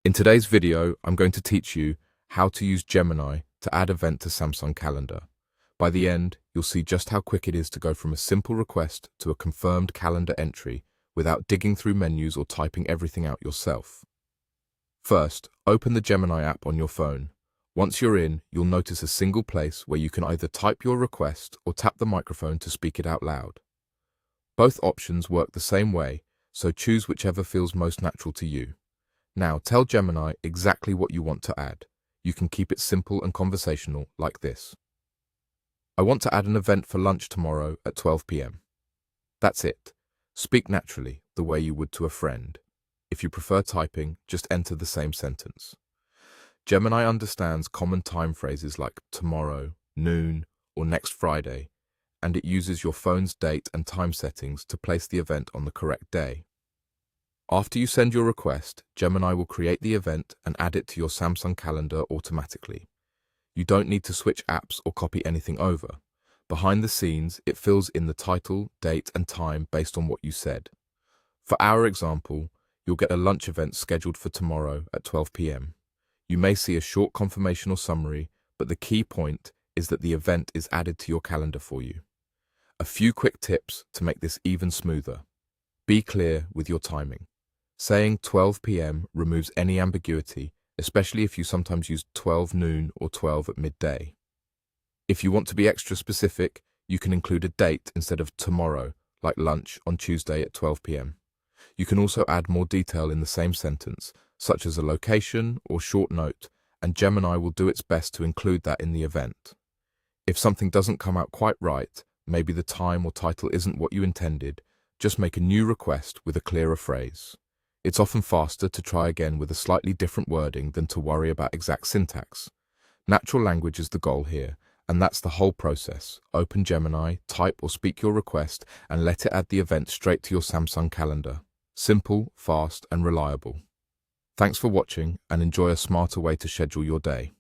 In today's video, I'm going to teach you how to use Gemini to add event to Samsung Calendar. By the end, you'll see just how quick it is to go from a simple request to a confirmed calendar entry without digging through menus or typing everything out yourself. First, open the Gemini app on your phone. Once you're in, you'll notice a single place where you can either type your request or tap the microphone to speak it out loud. Both options work the same way, so choose whichever feels most natural to you. Now tell Gemini exactly what you want to add. You can keep it simple and conversational like this. I want to add an event for lunch tomorrow at 12 p.m. That's it. Speak naturally, the way you would to a friend. If you prefer typing, just enter the same sentence. Gemini understands common time phrases like tomorrow, noon, or next Friday, and it uses your phone's date and time settings to place the event on the correct day. After you send your request, Gemini will create the event and add it to your Samsung calendar automatically. You don't need to switch apps or copy anything over. Behind the scenes, it fills in the title, date, and time based on what you said. For our example, you'll get a lunch event scheduled for tomorrow at 12 p.m. You may see a short confirmation or summary, but the key point is that the event is added to your calendar for you. A few quick tips to make this even smoother. Be clear with your timing. Saying 12 p.m. removes any ambiguity, especially if you sometimes use 12 noon or 12 at midday. If you want to be extra specific, you can include a date instead of tomorrow, like lunch on Tuesday at 12 p.m. You can also add more detail in the same sentence, such as a location or short note, and Gemini will do its best to include that in the event. If something doesn't come out quite right, maybe the time or title isn't what you intended, just make a new request with a clearer phrase. It's often faster to try again with a slightly different wording than to worry about exact syntax. Natural language is the goal here, and that's the whole process. Open Gemini, type or speak your request, and let it add the event straight to your Samsung calendar. Simple, fast, and reliable. Thanks for watching, and enjoy a smarter way to schedule your day.